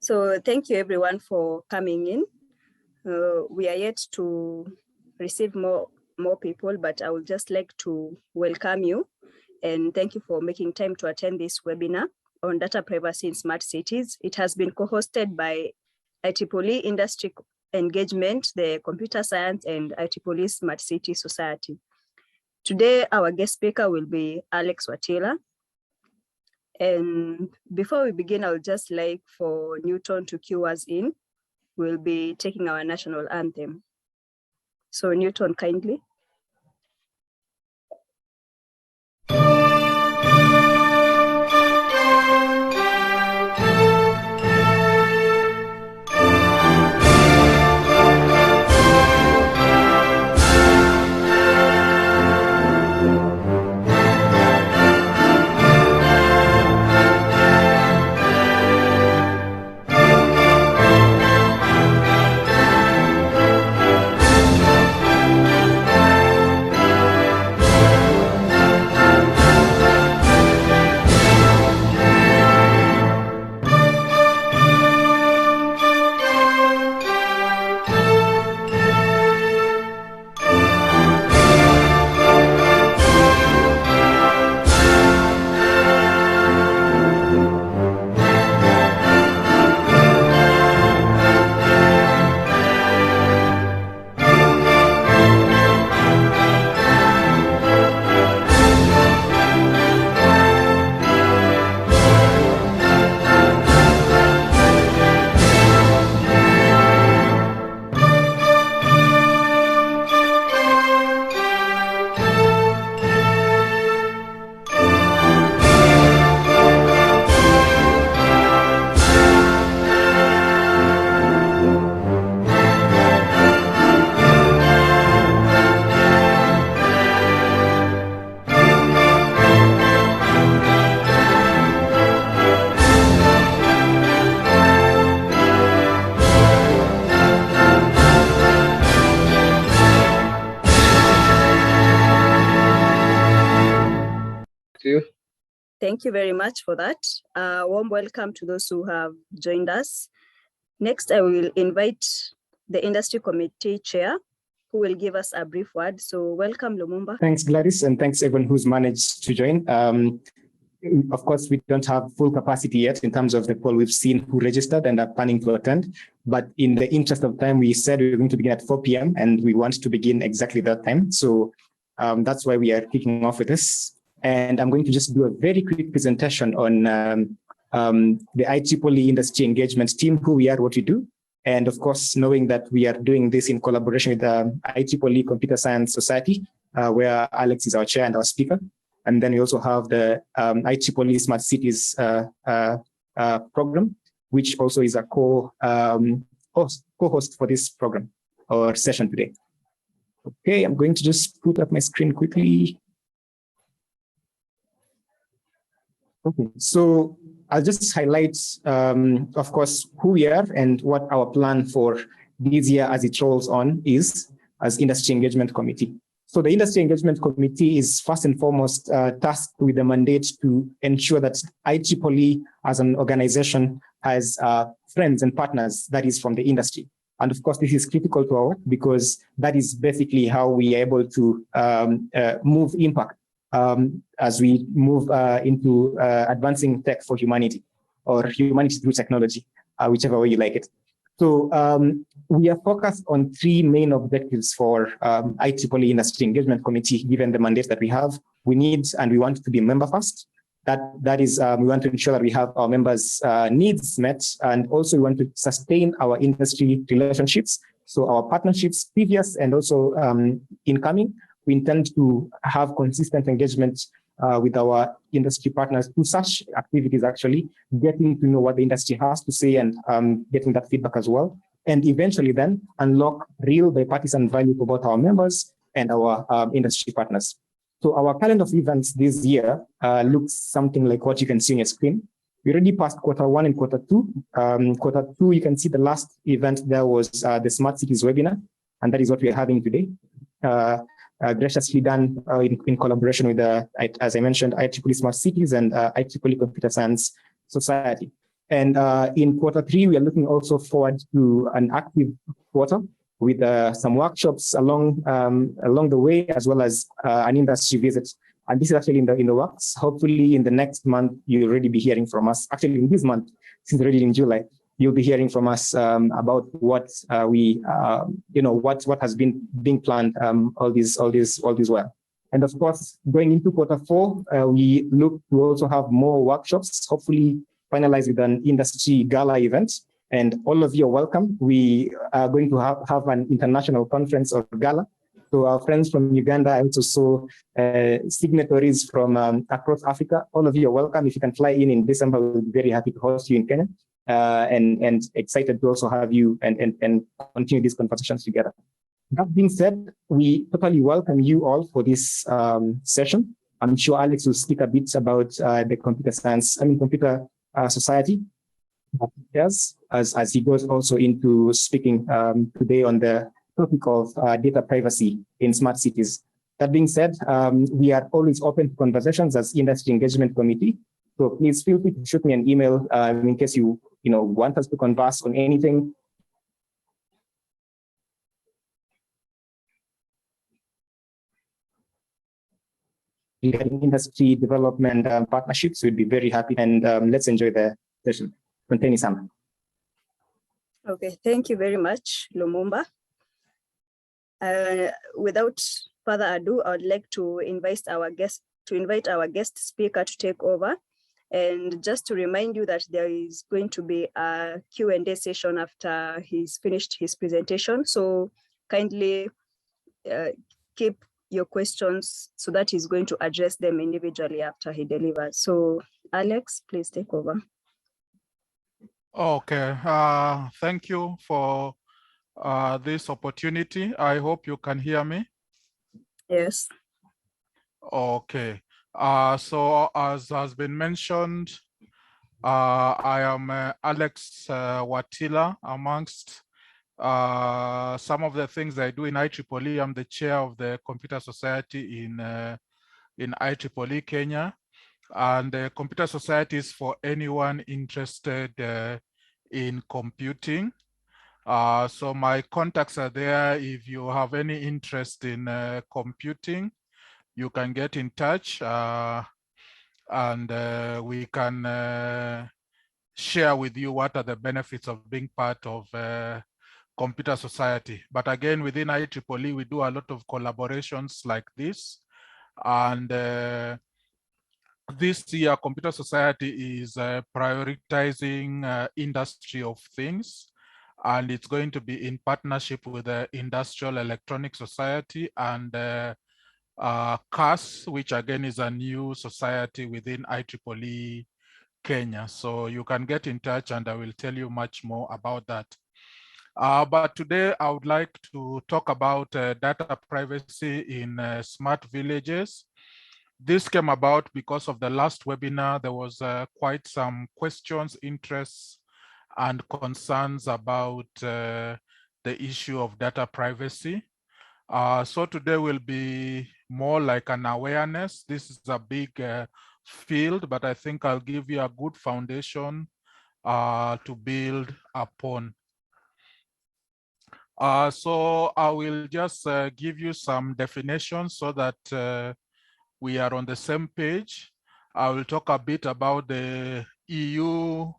So thank you everyone for coming in. We are yet to receive more people, but I would just like to welcome you and thank you for making time to attend this webinar on data privacy in smart cities. It has been co-hosted by IEEE Industry Engagement, the Computer Science and IEEE Smart City Society. Today, our guest speaker will be Alex Watila. And before we begin, I would just like for Newton to cue us in. We'll be taking our national anthem. So Newton, kindly. Thank you very much for that. Warm welcome to those who have joined us. Next, I will invite the industry committee chair, who will give us a brief word. So welcome, Lumumba. Thanks, Gladys, and thanks everyone who's managed to join. Of course, we don't have full capacity yet in terms of the poll we've seen who registered and are planning to attend. But in the interest of time, we said we were going to begin at 4 p.m. and we want to begin exactly that time. So that's why we are kicking off with this. And I'm going to just do a very quick presentation on the IEEE Industry Engagement Team, who we are, what we do. And of course, knowing that we are doing this in collaboration with the IEEE Computer Science Society, where Alex is our chair and our speaker. And then we also have the IEEE Smart Cities program, which also is a co-host for this program or session today. Okay, I'm going to just put up my screen quickly. Okay, so I'll just highlight, of course, who we are and what our plan for this year as it rolls on is as Industry Engagement Committee. So the Industry Engagement Committee is first and foremost tasked with the mandate to ensure that IEEE as an organization has friends and partners that is from the industry. And of course, this is critical to our work because that is basically how we are able to move impact as we move into advancing tech for humanity or humanity through technology, whichever way you like it. So we are focused on 3 main objectives for IEEE Industry Engagement Committee, given the mandate that we have. We need and we want to be member first. That is, we want to ensure that we have our members' needs met, and also we want to sustain our industry relationships. So our partnerships, previous and also incoming, we intend to have consistent engagement with our industry partners through such activities, actually getting to know what the industry has to say and getting that feedback as well. And eventually then unlock real bipartisan value for both our members and our industry partners. So our calendar of events this year looks something like what you can see on your screen. We already passed Q1 and Q2. Q2, you can see the last event there was the Smart Cities webinar, and that is what we are having today. Graciously done in collaboration with, as I mentioned, IEEE Smart Cities and IEEE Computer Science Society. And in Q3, we are looking also forward to an active quarter with some workshops along the way, as well as an industry visit. And this is actually in the works. Hopefully, in the next month, you'll already be hearing from us. Actually, in this month, since already in July, you'll be hearing from us about what what has been being planned all these while. And of course, going into Q4, we look to also have more workshops, hopefully finalize with an industry gala event. And all of you are welcome. We are going to have an international conference or gala. So our friends from Uganda, I also saw signatories from across Africa. All of you are welcome. If you can fly in December, we'll be very happy to host you in Kenya. And excited to also have you and continue these conversations together. That being said, we totally welcome you all for this session. I'm sure Alex will speak a bit about the computer society. Yes, as he goes also into speaking today on the topic of data privacy in smart cities. That being said, we are always open to conversations as Industry Engagement Committee. So please feel free to shoot me an email in case you want us to converse on anything. Regarding industry development partnerships, we'd be very happy, and let's enjoy the session. Conteni-sama. Okay, thank you very much, Lumumba. Without further ado, I would like to invite our guest speaker to take over. And just to remind you that there is going to be a Q&A session after he's finished his presentation. So kindly keep your questions so that he's going to address them individually after he delivers. So Alex, please take over. Okay, thank you for this opportunity. I hope you can hear me. Yes. Okay, so as has been mentioned, I am Alex Watila. Amongst some of the things I do in IEEE, I'm the chair of the Computer Society in IEEE Kenya. And the Computer Society is for anyone interested in computing. So my contacts are there. If you have any interest in computing, you can get in touch and we can share with you what are the benefits of being part of Computer Society. But again, within IEEE, we do a lot of collaborations like this. And this year, Computer Society is prioritizing industry of things, and it's going to be in partnership with the Industrial Electronic Society and CAS, which again is a new society within IEEE Kenya. So you can get in touch and I will tell you much more about that. But today I would like to talk about data privacy in smart villages. This came about because of the last webinar. There was quite some questions, interests, and concerns about the issue of data privacy. So today will be more like an awareness. This is a big field, but I think I'll give you a good foundation to build upon. So I will just give you some definitions so that we are on the same page. I will talk a bit about the EU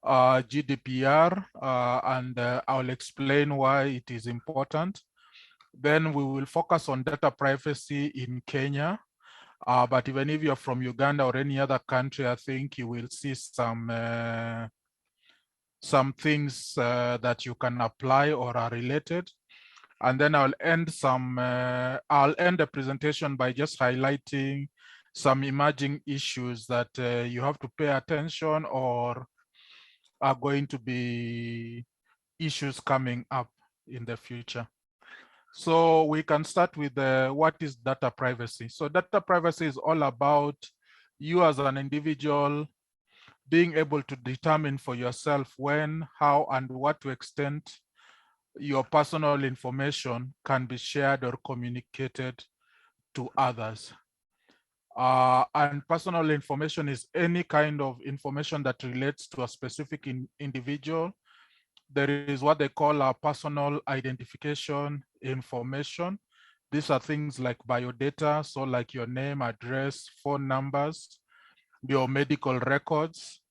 GDPR and I'll explain why it is important. Then we will focus on data privacy in Kenya. But even if you're from Uganda or any other country, I think you will see some things that you can apply or are related. And then I'll end the presentation by just highlighting some emerging issues that you have to pay attention or are going to be issues coming up in the future. So we can start with what is data privacy. So data privacy is all about you as an individual being able to determine for yourself when, how, and what to extent your personal information can be shared or communicated to others. And personal information is any kind of information that relates to a specific individual. There is what they call a personal identification information. These are things like biodata, so like your name, address, phone numbers, your medical records,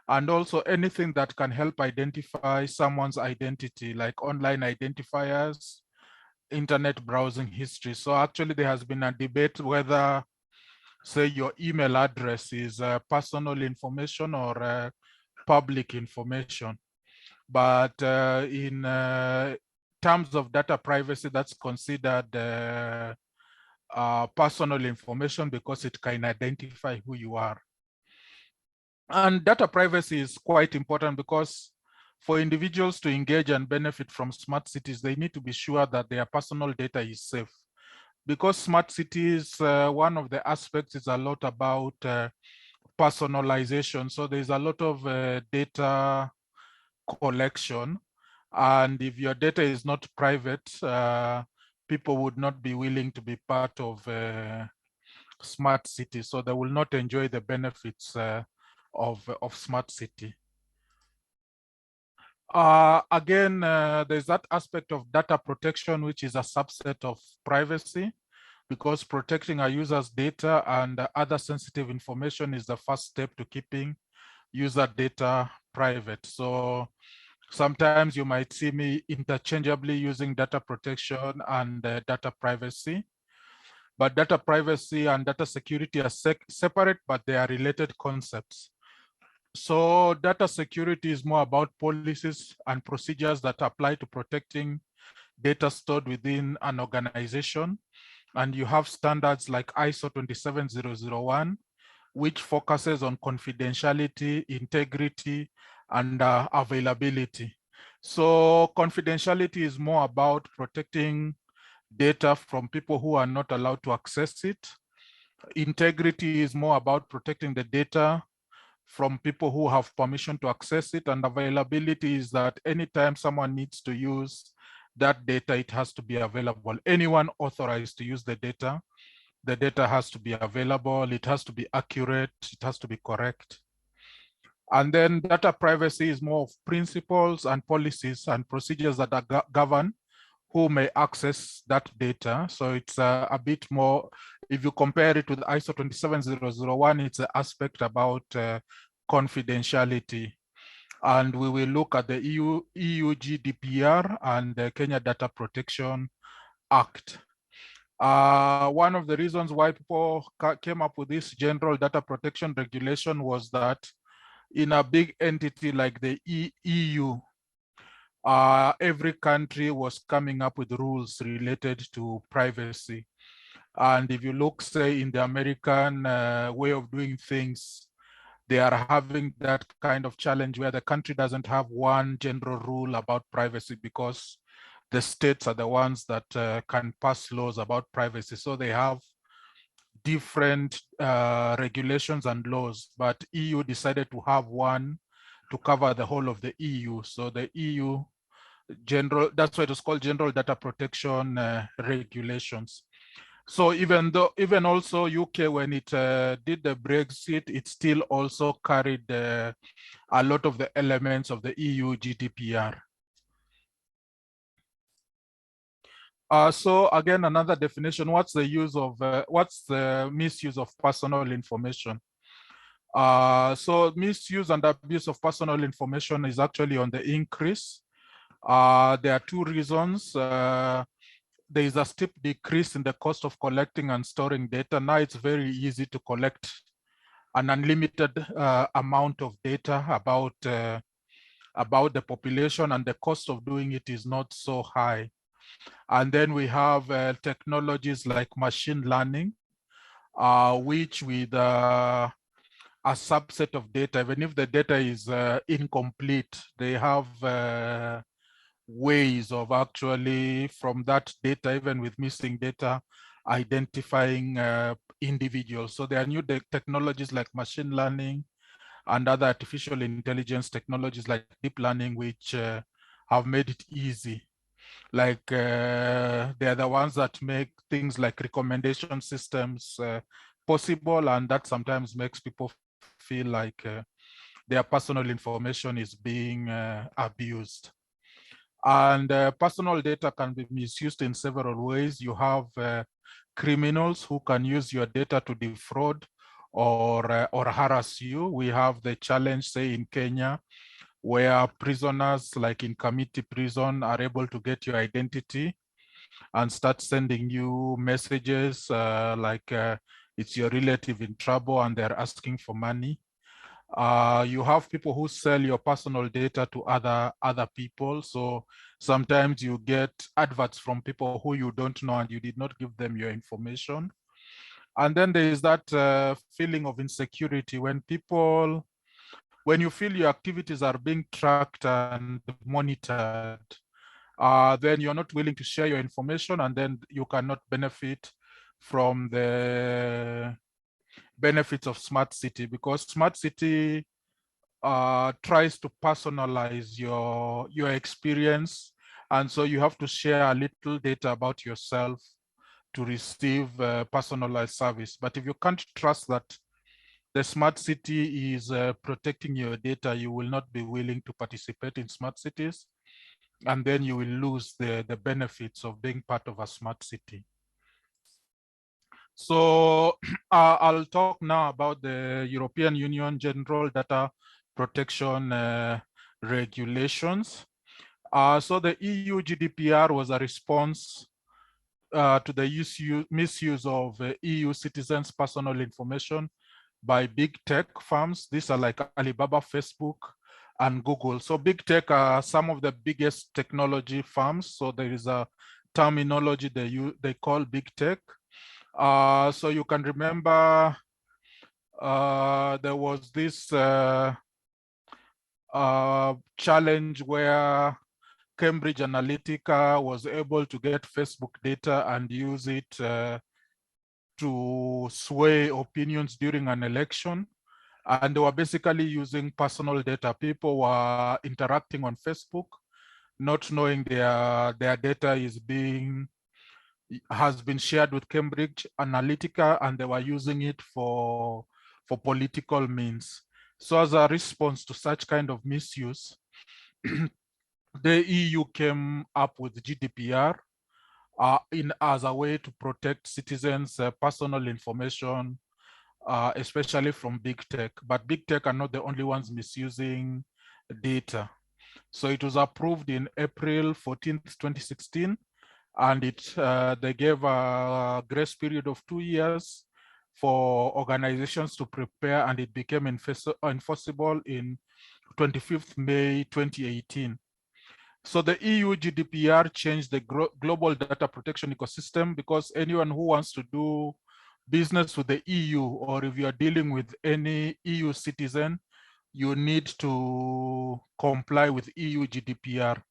and also anything that can help identify someone's identity, like online identifiers, internet browsing history. So actually there has been a debate whether, say, your email address is personal information or public information. But in terms of data privacy, that's considered personal information because it can identify who you are. And data privacy is quite important because for individuals to engage and benefit from smart cities, they need to be sure that their personal data is safe. Because smart cities, one of the aspects is a lot about personalization. So there's a lot of data collection. And if your data is not private, people would not be willing to be part of smart city. So they will not enjoy the benefits of smart city. Again, there's that aspect of data protection, which is a subset of privacy, because protecting our users' data and other sensitive information is the first step to keeping user data private. So sometimes you might see me interchangeably using data protection and data privacy. But data privacy and data security are separate, but they are related concepts. So data security is more about policies and procedures that apply to protecting data stored within an organization. And you have standards like ISO 27001, which focuses on confidentiality, integrity, and availability. So confidentiality is more about protecting data from people who are not allowed to access it. Integrity is more about protecting the data from people who have permission to access it, and availability is that anytime someone needs to use that data, it has to be available. Anyone authorized to use the data has to be available, it has to be accurate, it has to be correct. And then data privacy is more of principles and policies and procedures that are govern who may access that data. So it's a bit more, if you compare it with ISO 27001, it's an aspect about confidentiality. And we will look at the EU GDPR and the Kenya Data Protection Act. One of the reasons why people came up with this general data protection regulation was that in a big entity like the EU, every country was coming up with rules related to privacy. And if you look, say, in the American way of doing things, they are having that kind of challenge where the country doesn't have one general rule about privacy because the states are the ones that can pass laws about privacy. So they have different regulations and laws, but EU decided to have one to cover the whole of the EU. So the EU general, that's why it was called General Data Protection Regulations. So even also UK, when it did the Brexit, it still also carried a lot of the elements of the EU GDPR. So again, another definition, what's the misuse of personal information? So misuse and abuse of personal information is actually on the increase. There are two reasons. There is a steep decrease in the cost of collecting and storing data. Now it's very easy to collect an unlimited amount of data about the population, and the cost of doing it is not so high. And then we have technologies like machine learning, which with a subset of data, even if the data is incomplete, they have ways of actually, from that data, even with missing data, identifying individuals. So there are new technologies like machine learning and other artificial intelligence technologies like deep learning, which have made it easy. Like they are the ones that make things like recommendation systems possible, and that sometimes makes people feel like their personal information is being abused. And personal data can be misused in several ways. You have criminals who can use your data to defraud or harass you. We have the challenge, say, in Kenya, where prisoners, like in Kamiti prison, are able to get your identity and start sending you messages like it's your relative in trouble and they're asking for money. You have people who sell your personal data to other people. So sometimes you get adverts from people who you don't know and you did not give them your information. And then there is that feeling of insecurity when you feel your activities are being tracked and monitored, then you're not willing to share your information, and then you cannot benefit from the benefits of Smart City, because Smart City tries to personalize your experience. And so you have to share a little data about yourself to receive personalized service. But if you can't trust that the Smart City is protecting your data, you will not be willing to participate in smart cities. And then you will lose the benefits of being part of a smart city. So I'll talk now about the European Union General Data Protection regulations. So the EU GDPR was a response to the misuse of EU citizens' personal information by big tech firms. These are like Alibaba, Facebook, and Google. So big tech are some of the biggest technology firms. So there is a terminology they call big tech. So you can remember there was this challenge where Cambridge Analytica was able to get Facebook data and use it to sway opinions during an election. And they were basically using personal data. People were interacting on Facebook, not knowing their data has been shared with Cambridge Analytica, and they were using it for political means. So as a response to such kind of misuse, the EU came up with GDPR as a way to protect citizens' personal information, especially from big tech. But big tech are not the only ones misusing data. So it was approved in April 14th, 2016, and they gave a grace period of 2 years for organizations to prepare, and it became enforceable in 25th May 2018. So the EU GDPR changed the global data protection ecosystem, because anyone who wants to do business with the EU, or if you are dealing with any EU citizen, you need to comply with EU GDPR.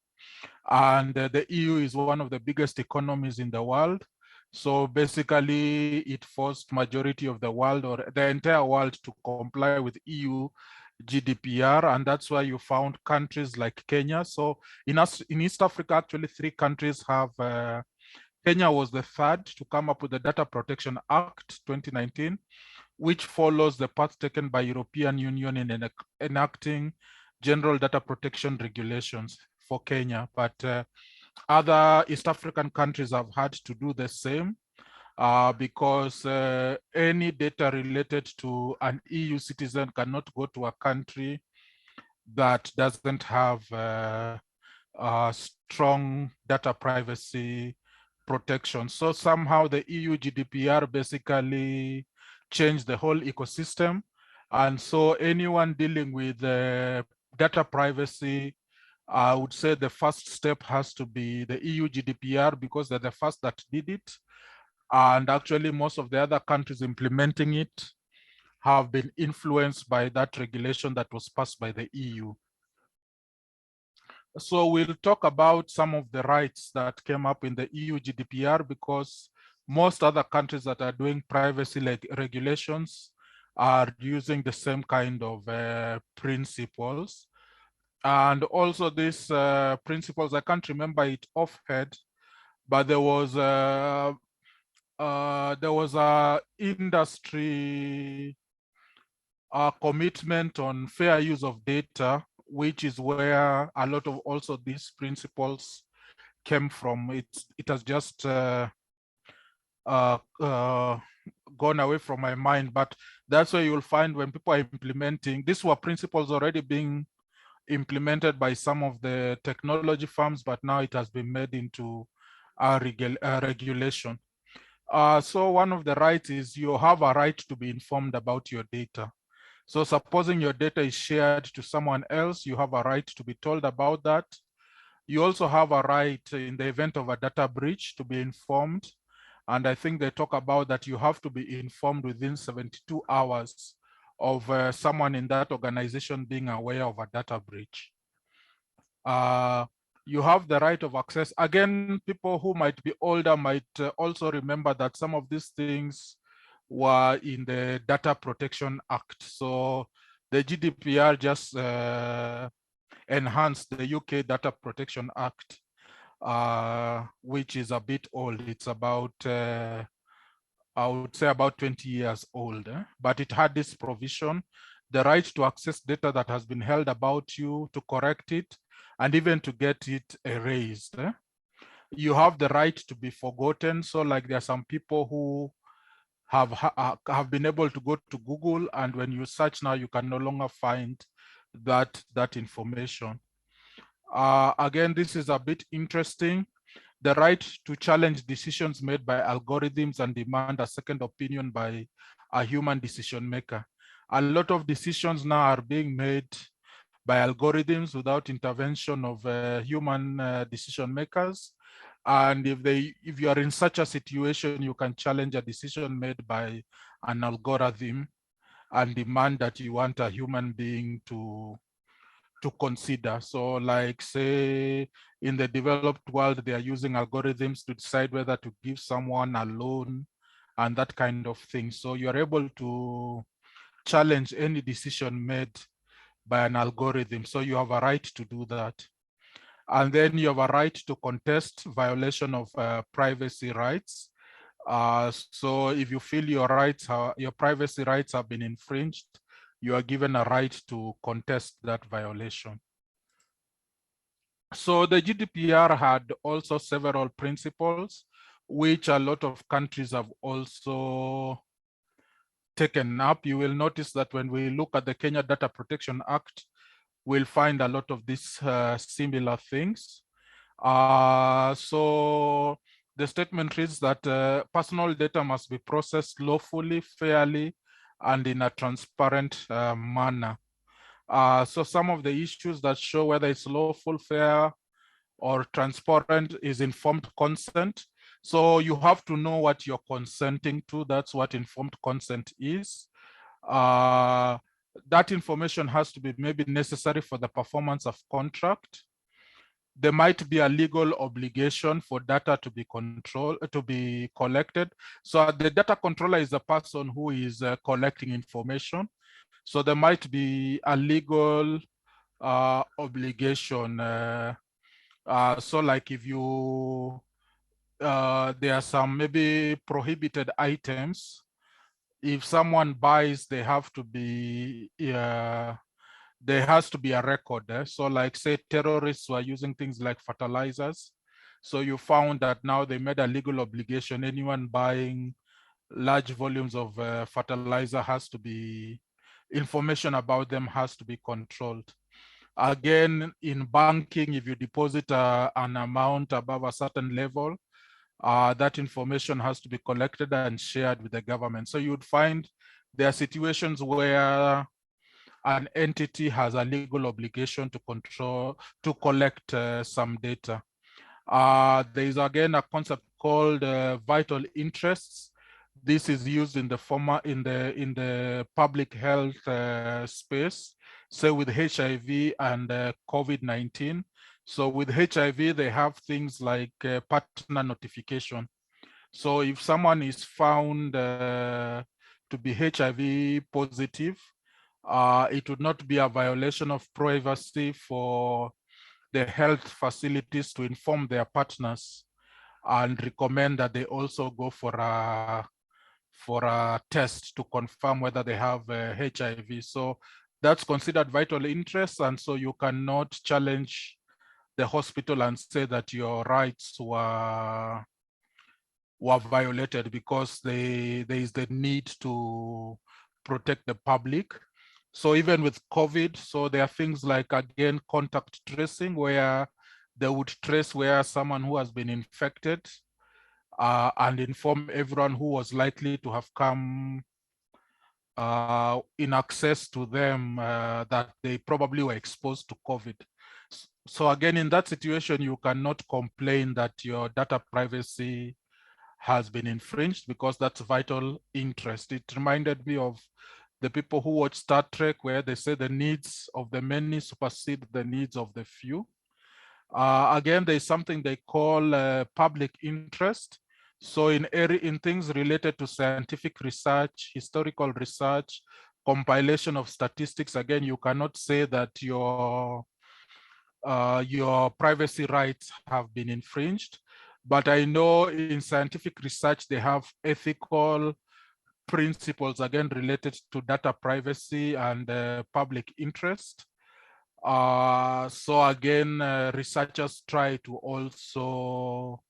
And the EU is one of the biggest economies in the world. So basically it forced majority of the world, or the entire world, to comply with EU GDPR. And that's why you found countries like Kenya. So in East Africa, actually 3 countries have, Kenya was the third to come up with the Data Protection Act 2019, which follows the path taken by European Union in enacting general data protection regulations for Kenya. But other East African countries have had to do the same because any data related to an EU citizen cannot go to a country that doesn't have strong data privacy protection. So somehow the EU GDPR basically changed the whole ecosystem. And so anyone dealing with data privacy, I would say the first step has to be the EU GDPR, because they're the first that did it. And actually most of the other countries implementing it have been influenced by that regulation that was passed by the EU. So we'll talk about some of the rights that came up in the EU GDPR, because most other countries that are doing privacy regulations are using the same kind of principles. And also these principles, I can't remember it offhand, but there was there was a industry commitment on fair use of data, which is where a lot of also these principles came from. It has just gone away from my mind, but that's where you'll find when people are implementing, these were principles already being implemented by some of the technology firms, but now it has been made into a regulation. So one of the rights is you have a right to be informed about your data. So supposing your data is shared to someone else, you have a right to be told about that. You also have a right in the event of a data breach to be informed. And I think they talk about that you have to be informed within 72 hours of someone in that organization being aware of a data breach. You have the right of access. Again, people who might be older might also remember that some of these things were in the Data Protection Act. So the GDPR just enhanced the UK Data Protection Act, which is a bit old. It's about, I would say about 20 years old, but it had this provision, the right to access data that has been held about you, to correct it, and even to get it erased. You have the right to be forgotten. So like there are some people who have been able to go to Google, and when you search now, you can no longer find that information. Again, this is a bit interesting. The right to challenge decisions made by algorithms and demand a second opinion by a human decision maker. A lot of decisions now are being made by algorithms without intervention of human decision makers. And if you are in such a situation, you can challenge a decision made by an algorithm and demand that you want a human being to consider. So like say in the developed world, they are using algorithms to decide whether to give someone a loan and that kind of thing. So you're able to challenge any decision made by an algorithm. So you have a right to do that. And then you have a right to contest violation of privacy rights. So if you feel your privacy rights have been infringed, you are given a right to contest that violation. So the GDPR had also several principles, which a lot of countries have also taken up. You will notice that when we look at the Kenya Data Protection Act, we'll find a lot of these similar things. So the statement reads that personal data must be processed lawfully, fairly, and in a transparent manner. So some of the issues that show whether it's lawful, fair, or transparent is informed consent. So you have to know what you're consenting to. That's what informed consent is. That information has to be maybe necessary for the performance of contract. There might be a legal obligation for data to be collected. So the data controller is the person who is collecting information. So there might be a legal obligation. So like if you, there are some maybe prohibited items. If someone buys, they have to be, there has to be a record. So like say terrorists were using things like fertilizers. So you found that now they made a legal obligation. Anyone buying large volumes of fertilizer has to be, information about them has to be controlled. Again, in banking, if you deposit an amount above a certain level, that information has to be collected and shared with the government. So you would find there are situations where an entity has a legal obligation to collect some data. There is again a concept called vital interests. This is used in the public health space, say with HIV and COVID-19. So with HIV, they have things like partner notification. So if someone is found to be HIV positive, it would not be a violation of privacy for the health facilities to inform their partners and recommend that they also go for a test to confirm whether they have HIV. So that's considered vital interest, and so you cannot challenge the hospital and say that your rights were violated because there is the need to protect the public. So even with COVID, so there are things like, again, contact tracing, where they would trace where someone who has been infected and inform everyone who was likely to have come in access to them that they probably were exposed to COVID. So again, in that situation, you cannot complain that your data privacy has been infringed because that's vital interest. It reminded me of the people who watch Star Trek, where they say the needs of the many supersede the needs of the few. Again, there's something they call public interest. So in things related to scientific research, historical research, compilation of statistics, again, you cannot say that your privacy rights have been infringed. But I know in scientific research, they have ethical principles, again, related to data privacy and public interest. So again, researchers try to also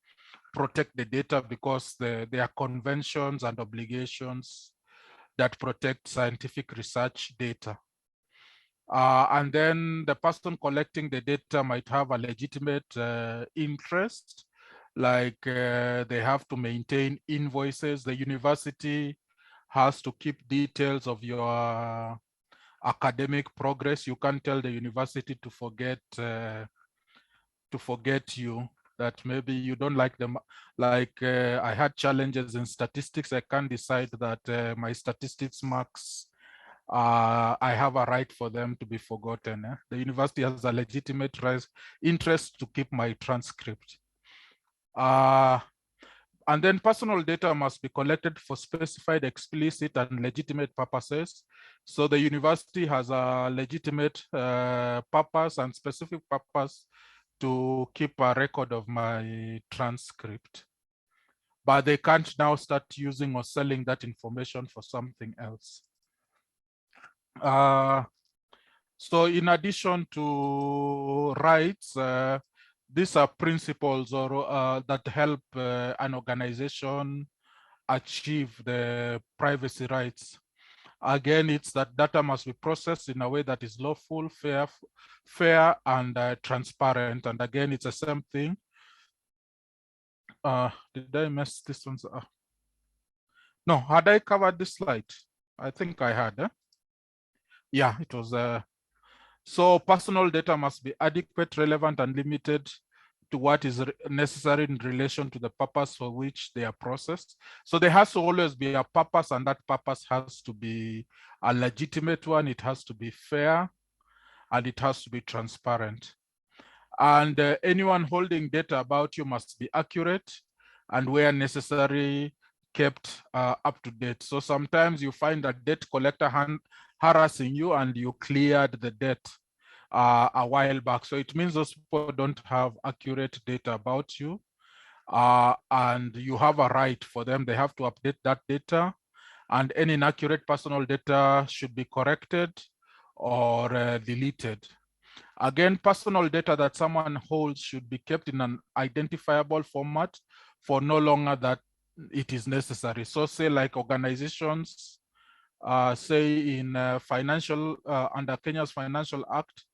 protect the data because there are conventions and obligations that protect scientific research data. And then the person collecting the data might have a legitimate interest, like they have to maintain invoices. The university has to keep details of your academic progress. You can't tell the university to forget you, that maybe you don't like them. Like I had challenges in statistics. I can't decide that my statistics marks, I have a right for them to be forgotten. The university has a legitimate interest to keep my transcript. And then personal data must be collected for specified, explicit, and legitimate purposes. So the university has a legitimate purpose and specific purpose to keep a record of my transcript. But they can't now start using or selling that information for something else. So in addition to rights, these are principles or that help an organization achieve the privacy rights. Again, it's that data must be processed in a way that is lawful, fair, and transparent. And again, it's the same thing. Did I mess this one? No, had I covered this slide? I think I had. Yeah, it was. So personal data must be adequate, relevant, and limited to what is necessary in relation to the purpose for which they are processed. So there has to always be a purpose, and that purpose has to be a legitimate one. It has to be fair, and it has to be transparent. And anyone holding data about you must be accurate, and where necessary, kept up to date. So sometimes you find a debt collector harassing you and you cleared the debt a while back. So it means those people don't have accurate data about you, and you have a right for them. They have to update that data, and any inaccurate personal data should be corrected or deleted. Again, personal data that someone holds should be kept in an identifiable format for no longer that it is necessary. So say like organizations, say in financial, under Kenya's Financial Act,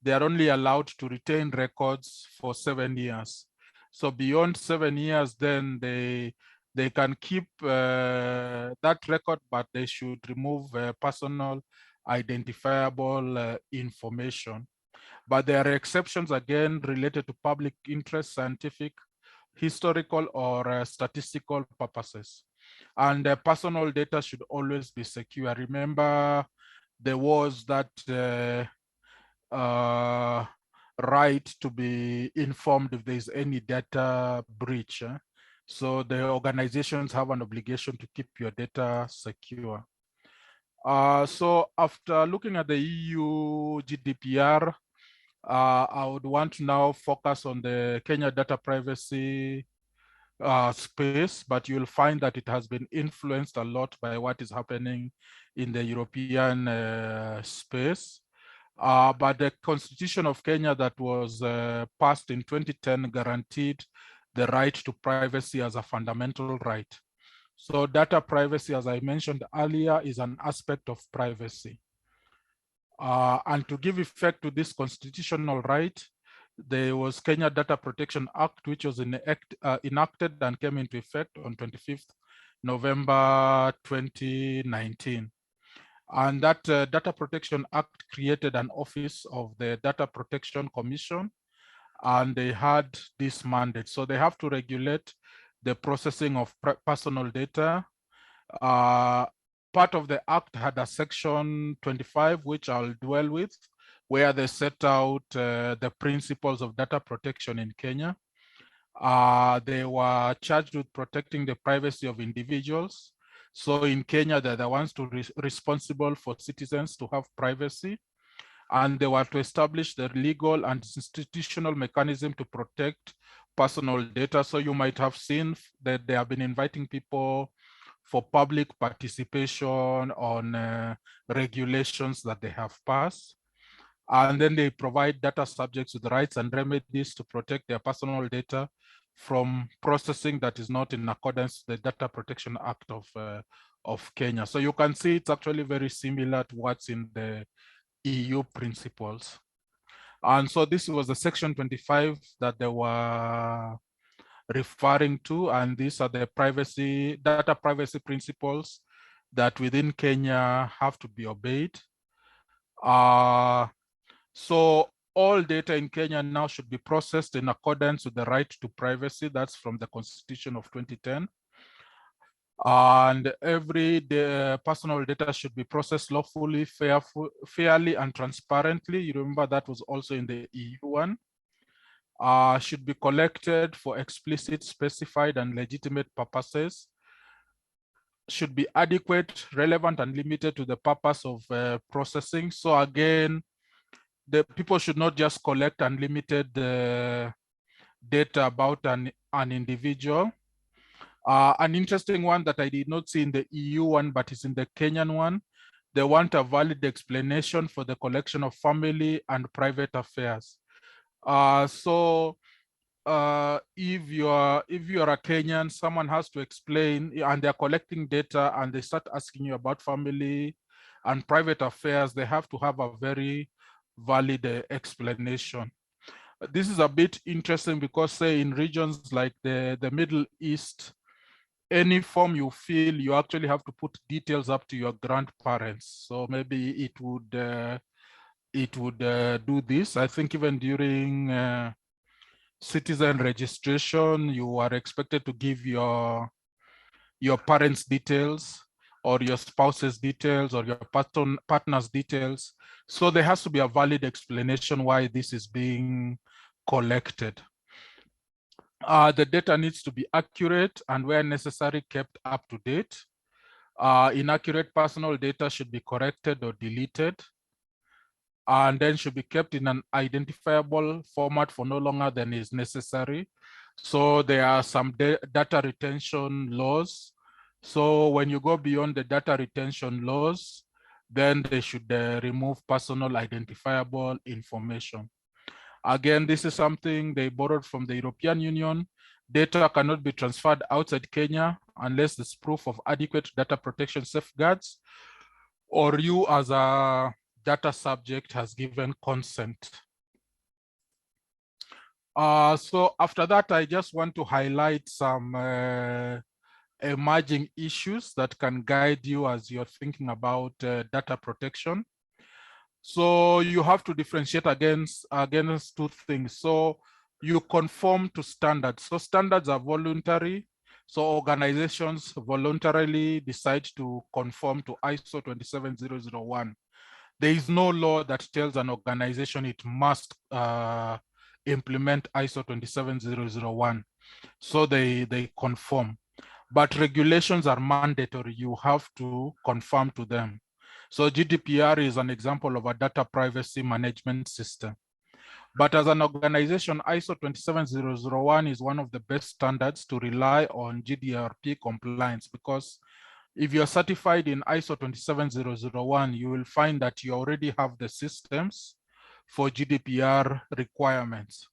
they are only allowed to retain records for 7 years. So beyond 7 years, then they can keep that record, but they should remove personal identifiable information. But there are exceptions, again, related to public interest, scientific, historical, or statistical purposes. And personal data should always be secure. Remember, there was that right to be informed if there is any data breach. So the organizations have an obligation to keep your data secure. So after looking at the EU GDPR, I would want to now focus on the Kenya Data Privacy space, but you'll find that it has been influenced a lot by what is happening in the European space. But the Constitution of Kenya that was passed in 2010 guaranteed the right to privacy as a fundamental right. So data privacy, as I mentioned earlier, is an aspect of privacy. And to give effect to this constitutional right, there was Kenya Data Protection Act, which was enacted and came into effect on 25th November 2019. And that Data Protection Act created an office of the Data Protection Commission, and they had this mandate. So they have to regulate the processing of personal data. Part of the act had a section 25, which I'll dwell with, where they set out the principles of data protection in Kenya. They were charged with protecting the privacy of individuals. So in Kenya, they're the ones responsible for citizens to have privacy. And they were to establish the legal and institutional mechanism to protect personal data. So you might have seen that they have been inviting people for public participation on regulations that they have passed. And then they provide data subjects with rights and remedies to protect their personal data from processing that is not in accordance with the Data Protection Act of Kenya. So you can see it's actually very similar to what's in the EU principles. And so this was the section 25 that they were referring to, and these are the data privacy principles that within Kenya have to be obeyed. So all data in Kenya now should be processed in accordance with the right to privacy. That's from the Constitution of 2010. And every personal data should be processed lawfully, fairly, and transparently. You remember that was also in the EU one. Should be collected for explicit, specified, and legitimate purposes. Should be adequate, relevant, and limited to the purpose of processing. So again, the people should not just collect unlimited data about an individual. An interesting one that I did not see in the EU one, but is in the Kenyan one. They want a valid explanation for the collection of family and private affairs. So if you are a Kenyan, someone has to explain, and they're collecting data and they start asking you about family and private affairs, they have to have a very valid explanation. This is a bit interesting because, say, in regions like the Middle East, any form you fill, you actually have to put details up to your grandparents. So maybe it would do this. I think even during citizen registration, you are expected to give your parents' details or your spouse's details or your partner's details. So there has to be a valid explanation why this is being collected. The data needs to be accurate and where necessary kept up to date. Inaccurate personal data should be corrected or deleted, and then should be kept in an identifiable format for no longer than is necessary. So there are some data retention laws. So when you go beyond the data retention laws, then they should remove personal identifiable information. Again, this is something they borrowed from the European Union. Data cannot be transferred outside Kenya unless there's proof of adequate data protection safeguards, or you as a data subject has given consent. So after that, I just want to highlight some emerging issues that can guide you as you're thinking about data protection. So you have to differentiate against two things. So you conform to standards. So standards are voluntary. So organizations voluntarily decide to conform to ISO 27001. There is no law that tells an organization it must implement ISO 27001. So they conform. But regulations are mandatory. You have to conform to them. So GDPR is an example of a data privacy management system. But as an organization, ISO 27001 is one of the best standards to rely on GDPR compliance, because if you're certified in ISO 27001, you will find that you already have the systems for GDPR requirements.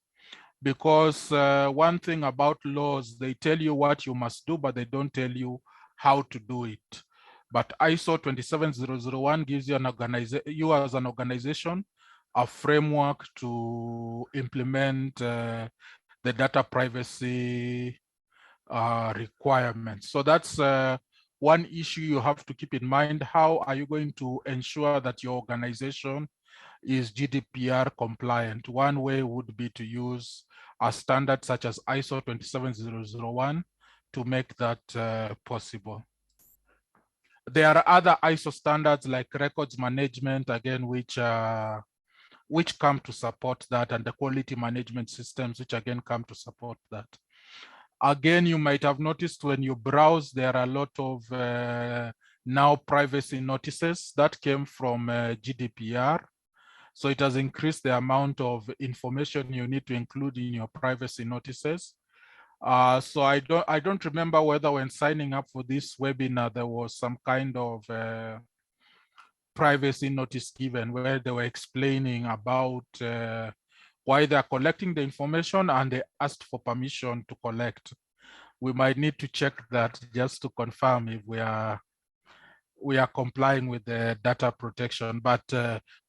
Because one thing about laws, they tell you what you must do, but they don't tell you how to do it. But ISO 27001 gives you you as an organization a framework to implement the data privacy requirements. So that's one issue you have to keep in mind. How are you going to ensure that your organization is GDPR compliant? One way would be to use a standard such as ISO 27001 to make that possible. There are other ISO standards like records management, again, which come to support that, and the quality management systems, which again come to support that. Again, you might have noticed when you browse, there are a lot of now privacy notices that came from GDPR. So it has increased the amount of information you need to include in your privacy notices. So I don't remember whether when signing up for this webinar, there was some kind of privacy notice given where they were explaining about why they're collecting the information, and they asked for permission to collect. We might need to check that just to confirm if we are complying with the data protection, but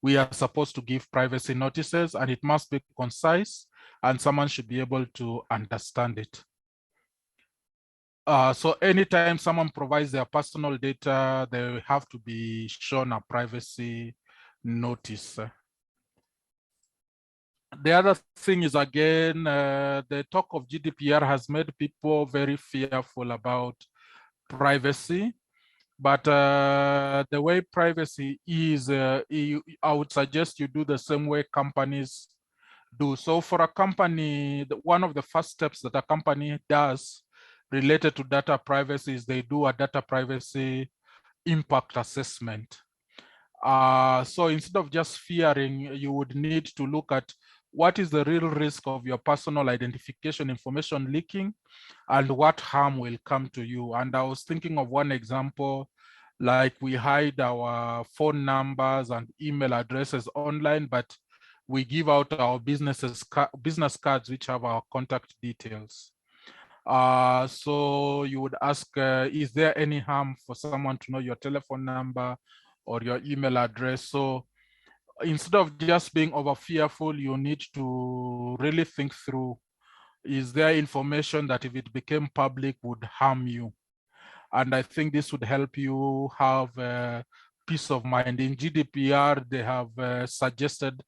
we are supposed to give privacy notices, and it must be concise, and someone should be able to understand it. So anytime someone provides their personal data, they have to be shown a privacy notice. The other thing is, again, the talk of GDPR has made people very fearful about privacy. But the way privacy is, I would suggest you do the same way companies do. So for a company, one of the first steps that a company does related to data privacy is they do a data privacy impact assessment. So instead of just fearing, you would need to look at what is the real risk of your personal identification information leaking, and what harm will come to you. And I was thinking of one example, like we hide our phone numbers and email addresses online, but we give out our business cards which have our contact details. So you would ask, is there any harm for someone to know your telephone number or your email address? So instead of just being over fearful, you need to really think through, is there information that if it became public would harm you? And I think this would help you have peace of mind. In GDPR, they have suggested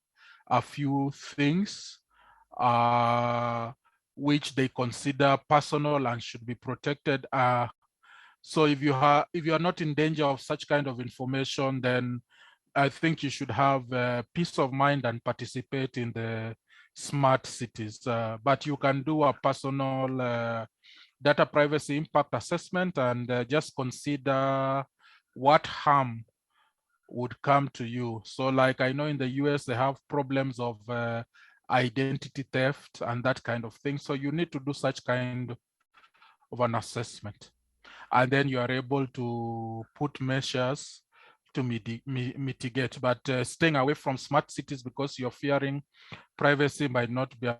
a few things which they consider personal and should be protected. So if you are not in danger of such kind of information, then I think you should have peace of mind and participate in the smart cities. But you can do a personal data privacy impact assessment and just consider what harm would come to you. So like I know in the US, they have problems of identity theft and that kind of thing. So you need to do such kind of an assessment. And then you are able to put measures to mitigate, but staying away from smart cities because you're fearing privacy might not be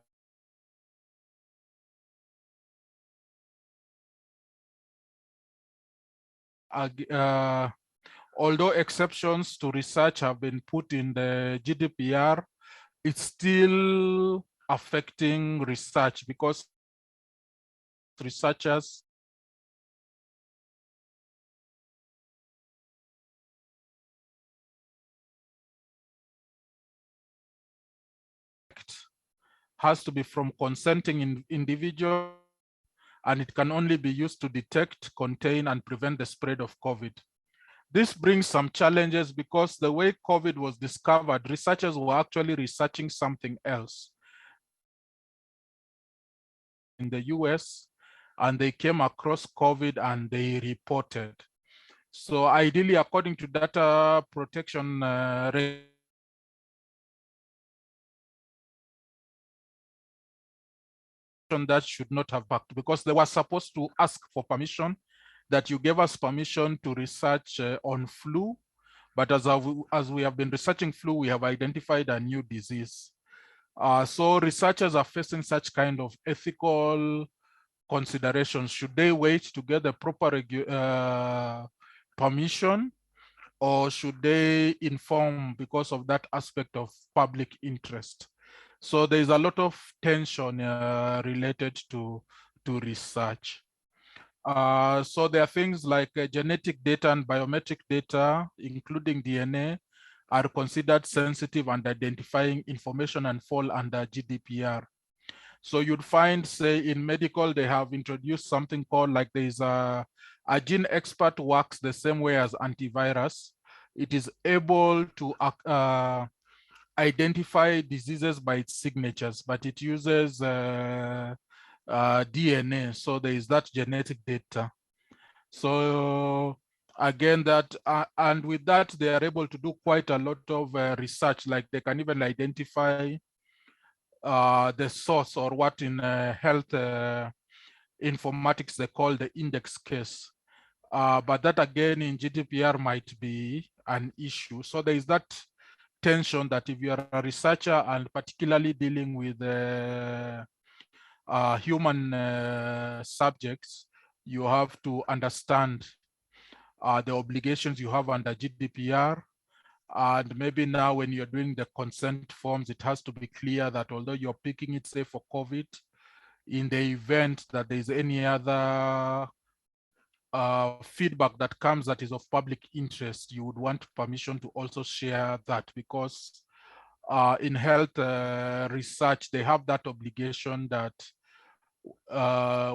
although exceptions to research have been put in the GDPR, it's still affecting research because researchers has to be from consenting individuals, and it can only be used to detect, contain, and prevent the spread of COVID. This brings some challenges because the way COVID was discovered, researchers were actually researching something else in the US, and they came across COVID and they reported. So ideally, according to data protection that should not have backed, because they were supposed to ask for permission, that you gave us permission to research on flu. But as we have been researching flu, we have identified a new disease. So researchers are facing such kind of ethical considerations. Should they wait to get the proper permission, or should they inform because of that aspect of public interest? So there's a lot of tension related to research. So there are things like genetic data and biometric data, including DNA, are considered sensitive and identifying information and fall under GDPR. So you'd find, say, in medical, they have introduced something called, like, there's a gene expert works the same way as antivirus. It is able to identify diseases by its signatures, but it uses DNA. So there is that genetic data. So again, that and with that, they are able to do quite a lot of research. Like, they can even identify the source, or what in health informatics they call the index case. But that again in GDPR might be an issue. So there is that tension that if you are a researcher and particularly dealing with human subjects, you have to understand the obligations you have under GDPR. And maybe now when you're doing the consent forms, it has to be clear that although you're picking it, say, for COVID, in the event that there's any other feedback that comes that is of public interest, you would want permission to also share that, because in health research, they have that obligation that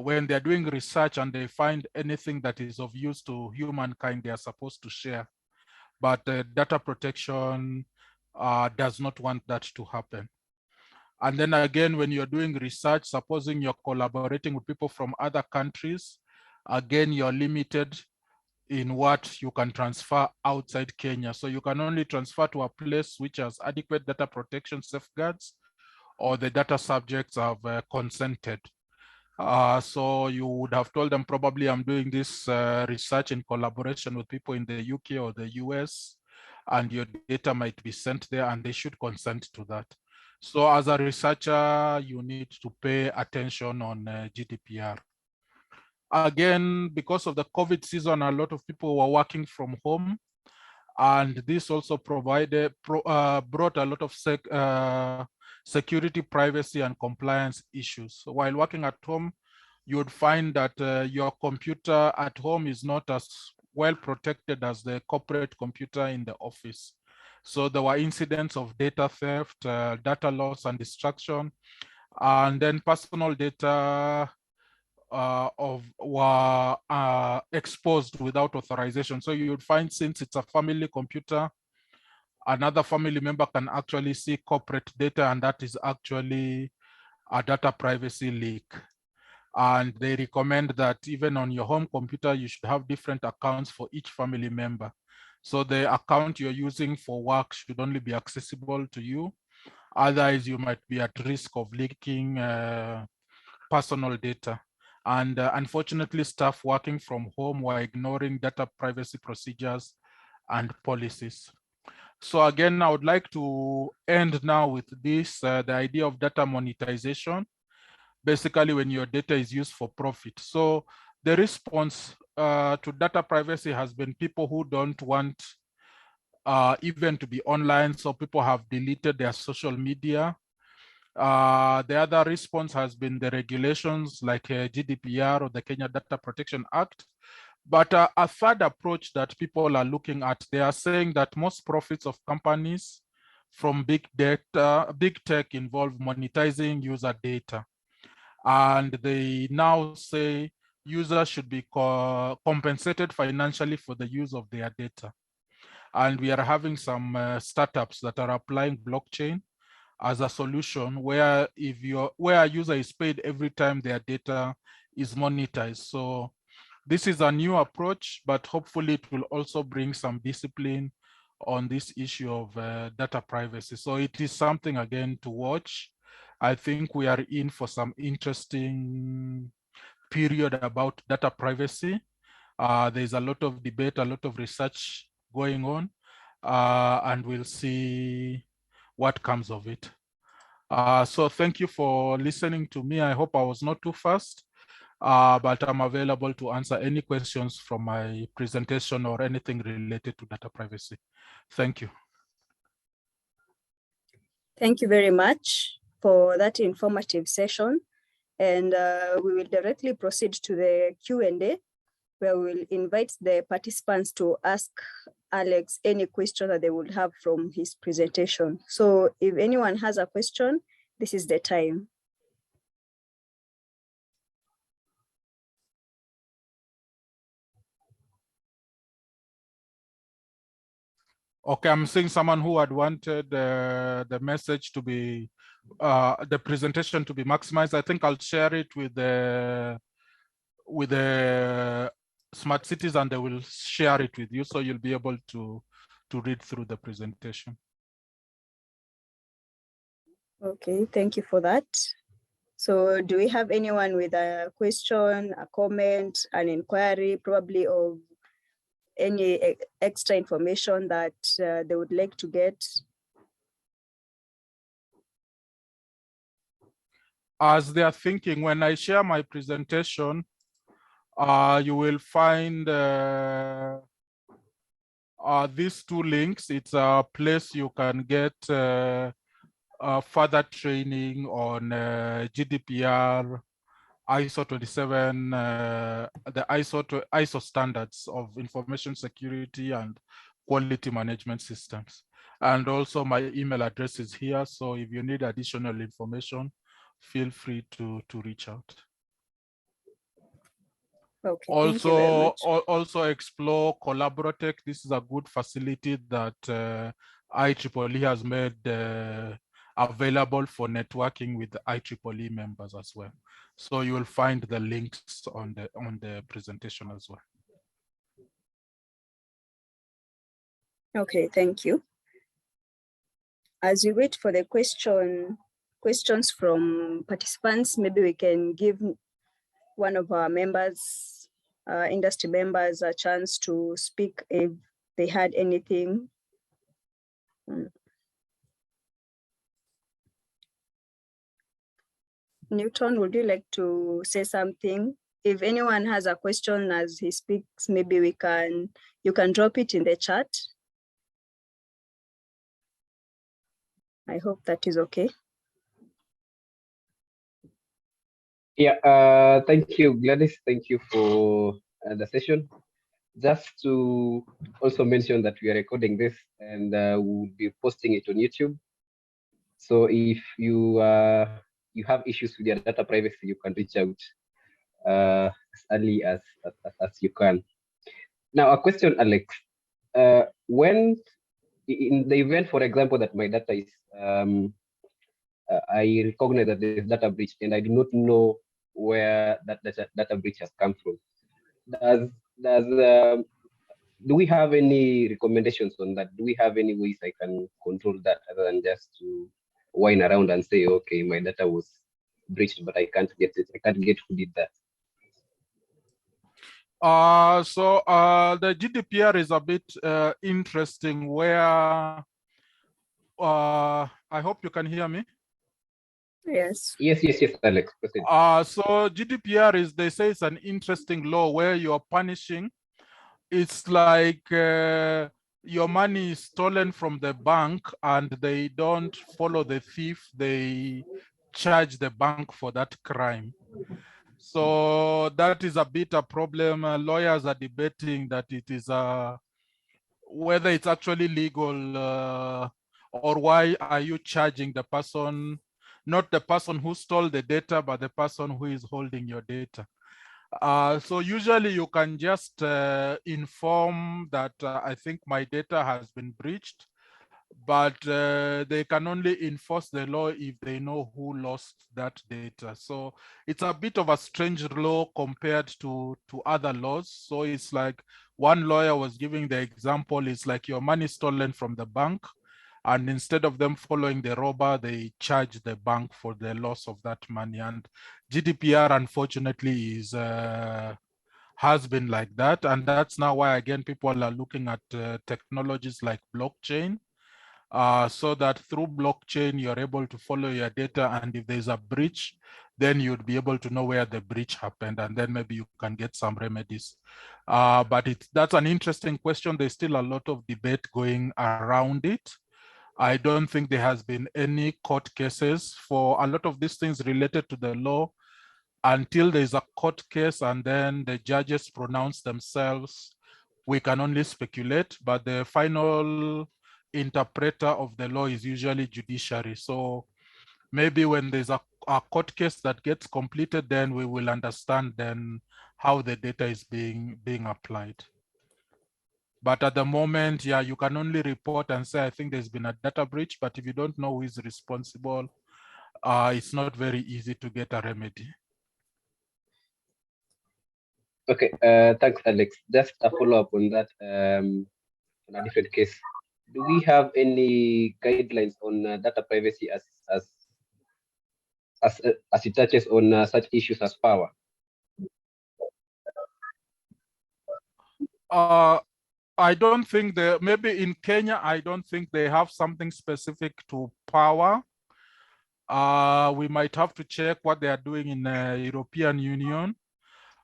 when they're doing research and they find anything that is of use to humankind, they are supposed to share. But data protection does not want that to happen. And then again, when you're doing research, supposing you're collaborating with people from other countries, again, you're limited in what you can transfer outside Kenya. So you can only transfer to a place which has adequate data protection safeguards, or the data subjects have consented. So you would have told them, probably, I'm doing this research in collaboration with people in the UK or the US, and your data might be sent there, and they should consent to that. So as a researcher, you need to pay attention on GDPR. Again, because of the COVID season, a lot of people were working from home, and this also brought a lot of security, privacy, and compliance issues. So while working at home, you would find that your computer at home is not as well protected as the corporate computer in the office. So there were incidents of data theft, data loss and destruction, and then personal data were exposed without authorization. So you would find, since it's a family computer, another family member can actually see corporate data, and that is actually a data privacy leak. And they recommend that even on your home computer, you should have different accounts for each family member. So the account you're using for work should only be accessible to you. Otherwise, you might be at risk of leaking personal data. And unfortunately, staff working from home were ignoring data privacy procedures and policies. So again, I would like to end now with this, the idea of data monetization, basically when your data is used for profit. So the response to data privacy has been people who don't want even to be online, so people have deleted their social media. The other response has been the regulations like GDPR or the Kenya Data Protection Act. But a third approach that people are looking at, they are saying that most profits of companies from big tech involve monetizing user data. And they now say users should be compensated financially for the use of their data. And we are having some startups that are applying blockchain as a solution where a user is paid every time their data is monetized. So this is a new approach, but hopefully it will also bring some discipline on this issue of data privacy. So it is something, again, to watch. I think we are in for some interesting period about data privacy. There's a lot of debate, a lot of research going on, and we'll see what comes of it. So thank you for listening to me. I hope I was not too fast, but I'm available to answer any questions from my presentation or anything related to data privacy. Thank you. Thank you very much for that informative session. And we will directly proceed to the Q&A, where we'll invite the participants to ask Alex any question that they would have from his presentation. So if anyone has a question, this is the time. Okay, I'm seeing someone who had wanted the message to be, the presentation to be maximized. I think I'll share it with the smart cities, and they will share it with you, so you'll be able to read through the presentation. Okay, thank you for that. So do we have anyone with a question, a comment, an inquiry, probably of any extra information that they would like to get? As they are thinking, when I share my presentation, you will find these two links. It's a place you can get further training on GDPR, ISO 27, the ISO standards of information security and quality management systems. And also my email address is here. So if you need additional information, feel free to reach out. Okay, thank you very much. Also explore Collaborotech. This is a good facility that IEEE has made available for networking with the IEEE members as well. So you will find the links on the presentation as well. Okay, thank you. As we wait for the questions from participants, maybe we can give one of our members, industry members, a chance to speak if they had anything. Newton, would you like to say something? If anyone has a question as he speaks, maybe you can drop it in the chat. I hope that is okay. Yeah, thank you, Gladys. Thank you for the session. Just to also mention that we are recording this and we'll be posting it on YouTube. So if you have issues with your data privacy, you can reach out as early as you can. Now, a question, Alex. When in the event, for example, that my data is I recognize that there is data breach and I do not know where that data breach has come from. Do we have any recommendations on that? Do we have any ways I can control that other than just to whine around and say, okay, my data was breached, but I can't get it. I can't get who did that. So the GDPR is a bit interesting where I hope you can hear me. Yes. Yes, Alex. So GDPR is, they say it's an interesting law where you're punishing. It's like your money is stolen from the bank and they don't follow the thief. They charge the bank for that crime. So that is a bit a problem. Lawyers are debating that it is whether it's actually legal or why are you charging the person, not the person who stole the data, but the person who is holding your data. So usually you can just inform that I think my data has been breached, but they can only enforce the law if they know who lost that data. So it's a bit of a strange law compared to other laws. So it's like one lawyer was giving the example, it's like your money stolen from the bank And instead of them following the robber, they charge the bank for the loss of that money. And GDPR, unfortunately, has been like that. And that's now why, again, people are looking at technologies like blockchain, so that through blockchain, you're able to follow your data. And if there's a breach, then you'd be able to know where the breach happened. And then maybe you can get some remedies. But that's an interesting question. There's still a lot of debate going around it. I don't think there has been any court cases for a lot of these things related to the law. Until there's a court case and then the judges pronounce themselves, we can only speculate, but the final interpreter of the law is usually judiciary. So maybe when there's a court case that gets completed, then we will understand then how the data is being applied. But at the moment, yeah, you can only report and say, I think there's been a data breach, but if you don't know who is responsible, it's not very easy to get a remedy. Okay, thanks, Alex. Just a follow-up on that, on a different case. Do we have any guidelines on data privacy as it touches on such issues as power? I don't think maybe in Kenya, I don't think they have something specific to power. We might have to check what they are doing in the European Union.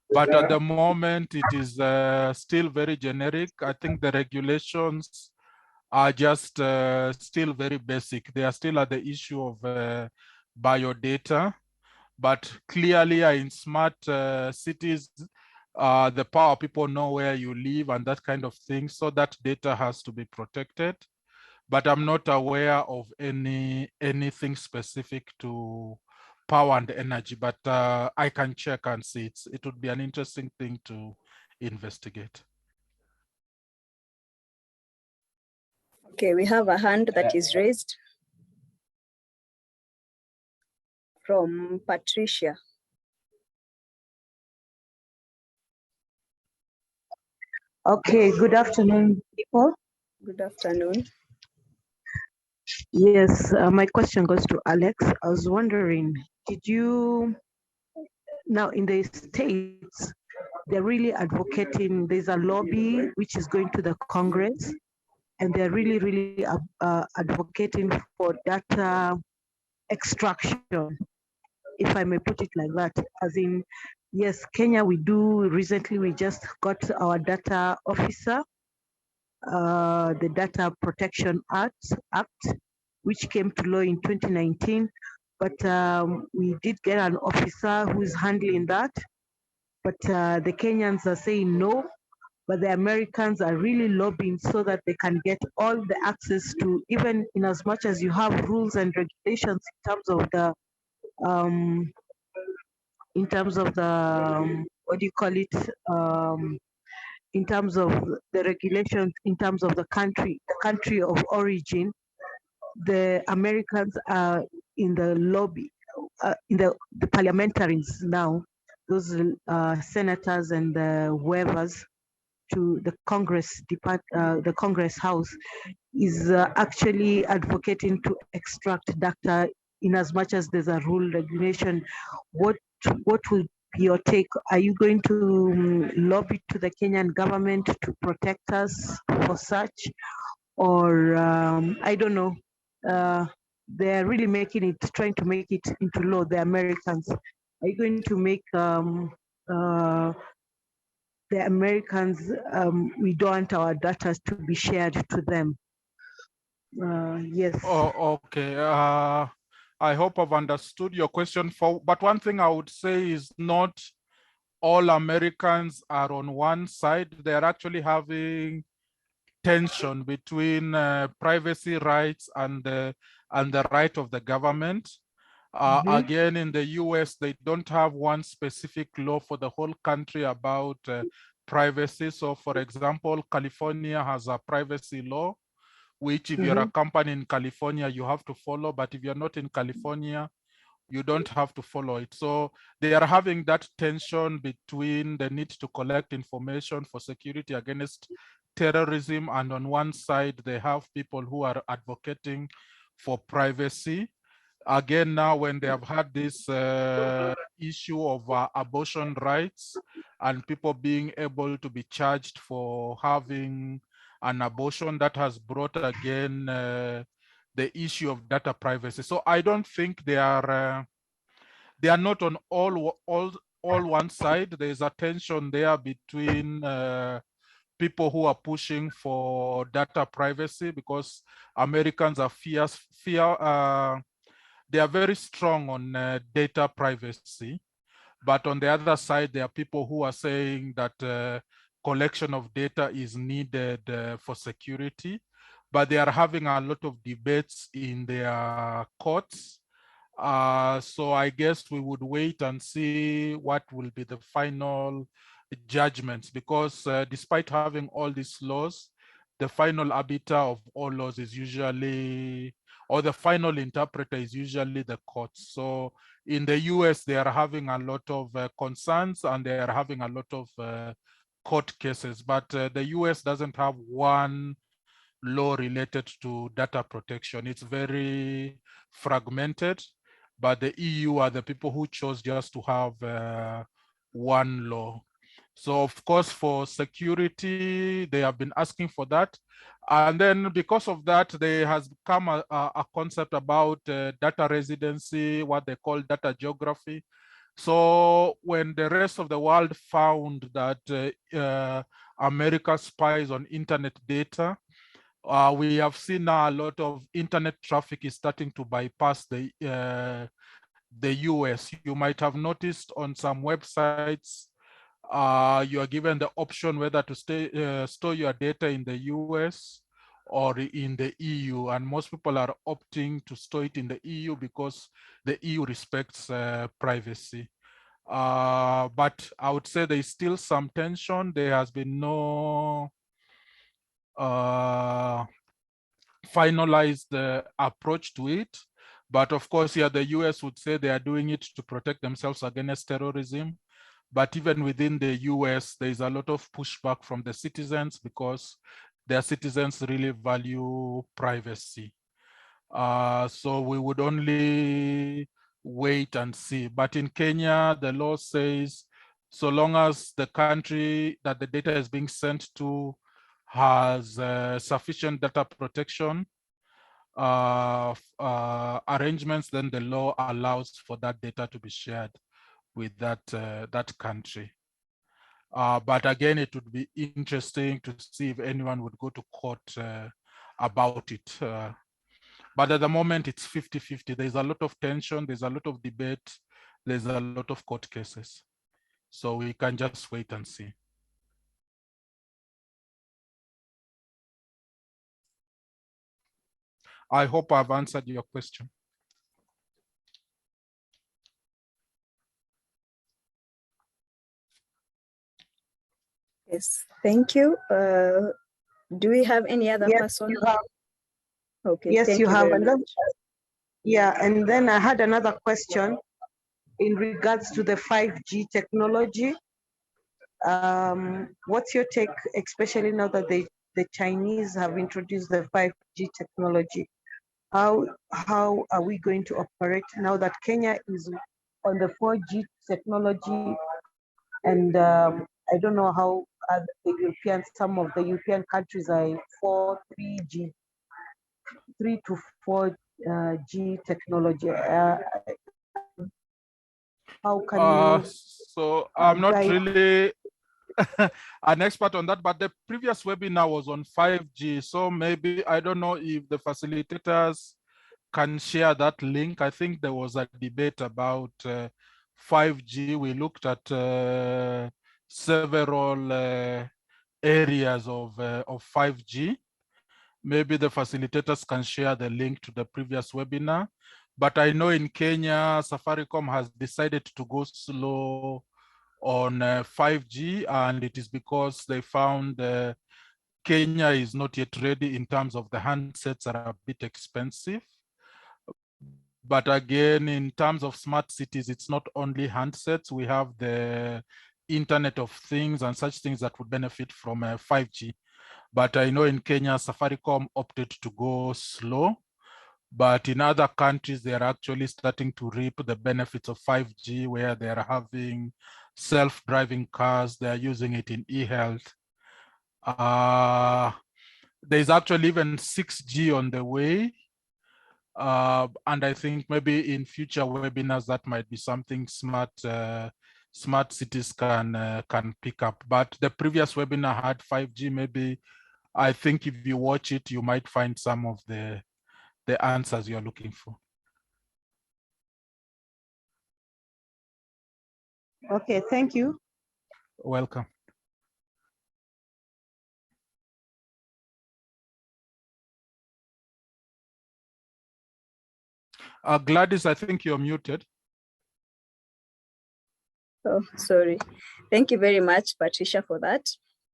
But at the moment, it is still very generic. I think the regulations are just still very basic. They are still at the issue of biodata. But clearly in smart cities, the power people know where you live and that kind of thing. So that data has to be protected. But I'm not aware of anything specific to power and energy, but I can check and see. It would be an interesting thing to investigate. Okay, we have a hand that is raised from Patricia. Okay, good afternoon, people. Good afternoon. Yes, my question goes to Alex. I was wondering, now in the States, they're really advocating, there's a lobby which is going to the Congress, and they're really advocating for data extraction, if I may put it like that. As in, yes, Kenya, recently we just got our data officer, the Data Protection Act, which came to law in 2019. But we did get an officer who is handling that. But the Kenyans are saying no, but the Americans are really lobbying so that they can get all the access to, even in as much as you have rules and regulations in terms of the, what do you call it? In terms of the regulations, in terms of the country of origin, the Americans are in the lobby, in the parliamentarians now, those senators and whoever's to the Congress the Congress House is actually advocating to extract data in as much as there's a rule regulation. What will be your take? Are you going to lobby to the Kenyan government to protect us for such? Or I don't know. They're really trying to make it into law, the Americans. Are you going to make the Americans, we don't want our data to be shared to them? Yes. Oh, okay. I hope I've understood your question. But one thing I would say is not all Americans are on one side. They're actually having tension between privacy rights and the right of the government. Again, in the US, they don't have one specific law for the whole country about privacy. So for example, California has a privacy law, which if you're a company in California, you have to follow. But if you're not in California, you don't have to follow it. So they are having that tension between the need to collect information for security against terrorism, and on one side they have people who are advocating for privacy. Again, now when they have had this issue of abortion rights and people being able to be charged for having an abortion, that has brought again the issue of data privacy. So I don't think they are not on all one side. There's a tension there between people who are pushing for data privacy, because Americans are they are very strong on data privacy. But on the other side, there are people who are saying that collection of data is needed for security, but they are having a lot of debates in their courts. So I guess we would wait and see what will be the final judgments, because despite having all these laws, the final arbiter of all laws is usually, or the final interpreter is usually the courts. So in the US, they are having a lot of concerns, and they are having a lot of court cases, but the US doesn't have one law related to data protection. It's very fragmented, but the EU are the people who chose just to have one law. So of course, for security, they have been asking for that. And then because of that, there has come a concept about data residency, what they call data geography. So when the rest of the world found that America spies on internet data, we have seen now a lot of internet traffic is starting to bypass the US. You might have noticed on some websites, you are given the option whether to store your data in the US or in the EU, and most people are opting to store it in the EU because the EU respects privacy. But I would say there is still some tension. There has been no finalized approach to it. But of course, yeah, the US would say they are doing it to protect themselves against terrorism. But even within the US, there is a lot of pushback from the citizens because their citizens really value privacy. So we would only wait and see. But in Kenya, the law says, so long as the country that the data is being sent to has sufficient data protection arrangements, then the law allows for that data to be shared with that country. But again, it would be interesting to see if anyone would go to court about it. But at the moment, it's 50-50. There's a lot of tension, there's a lot of debate, there's a lot of court cases. So we can just wait and see. I hope I've answered your question. Yes, thank you. Do we have any other person? You have. Okay. Yes, thank you have. very much. Yeah, and then I had another question in regards to the 5G technology. What's your take, especially now that the Chinese have introduced the 5G technology? How are we going to operate now that Kenya is on the 4G technology? And I don't know how some of the European countries are 3G, 3 to 4G technology. How can you? So I'm not really an expert on that, but the previous webinar was on 5G. So maybe, I don't know if the facilitators can share that link. I think there was a debate about 5G. We looked at several areas of 5G. Maybe the facilitators can share the link to the previous webinar. But I know in Kenya, Safaricom has decided to go slow on 5G, and it is because they found Kenya is not yet ready in terms of the handsets are a bit expensive. But again, in terms of smart cities, it's not only handsets. We have the Internet of Things and such things that would benefit from 5G. But I know in Kenya, Safaricom opted to go slow. But in other countries, they are actually starting to reap the benefits of 5G, where they are having self-driving cars. They are using it in e-health. There's actually even 6G on the way. And I think maybe in future webinars, that might be something smart cities can pick up. But the previous webinar had 5G. Maybe I think if you watch it, you might find some of the answers you're looking for. Okay, thank you. Welcome. Gladys, I think you're muted. Oh, sorry. Thank you very much, Patricia, for that.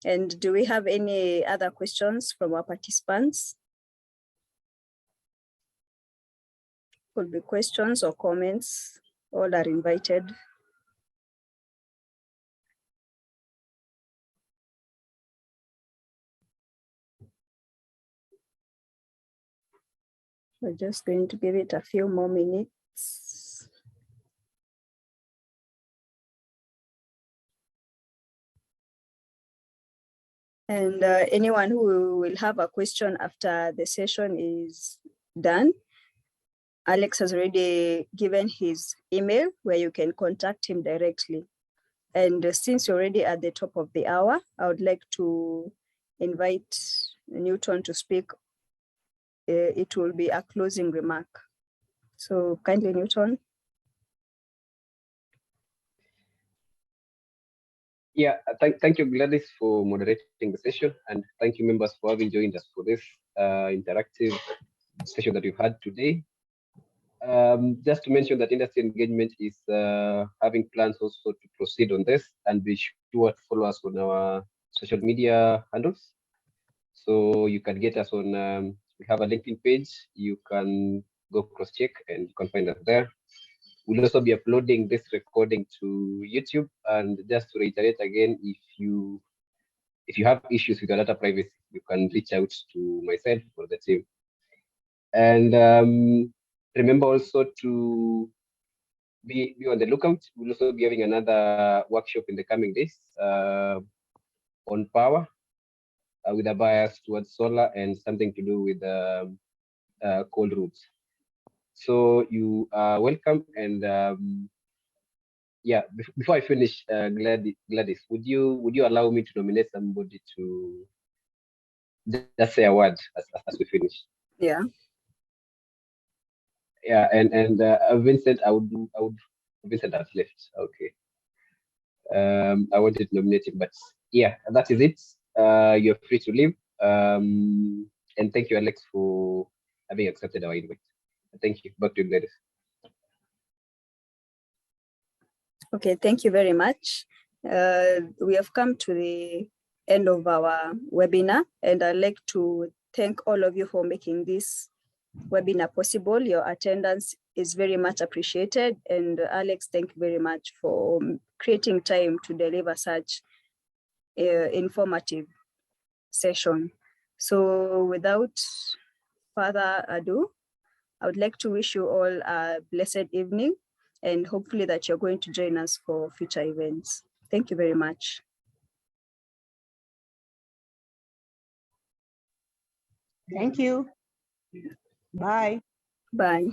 And do we have any other questions from our participants? Could be questions or comments. All are invited. We're just going to give it a few more minutes. And anyone who will have a question after the session is done, Alex has already given his email where you can contact him directly. And since you're already at the top of the hour, I would like to invite Newton to speak. It will be a closing remark. So kindly, Newton. Yeah, thank you, Gladys, for moderating the session, and thank you, members, for having joined us for this interactive session that we've had today. Just to mention that industry engagement is having plans also to proceed on this, and be sure to follow us on our social media handles. So you can get us on, we have a LinkedIn page, you can go cross-check and you can find us there. We'll also be uploading this recording to YouTube. And just to reiterate again, if you have issues with your data privacy, you can reach out to myself or the team. And remember also to be on the lookout. We'll also be having another workshop in the coming days on power with a bias towards solar and something to do with cold roots. So you are welcome. And yeah, before I finish, Gladys, would you allow me to nominate somebody to just say a word as we finish? Yeah. Yeah, and Vincent, Vincent has left. Okay. I wanted to nominate him, but yeah, that is it. You're free to leave. And thank you, Alex, for having accepted our invite. Thank you. Back to you, Gladys. Okay, thank you very much. We have come to the end of our webinar, and I'd like to thank all of you for making this webinar possible. Your attendance is very much appreciated. And Alex, thank you very much for creating time to deliver such informative session. So without further ado, I would like to wish you all a blessed evening, and hopefully that you're going to join us for future events. Thank you very much. Thank you. Bye. Bye.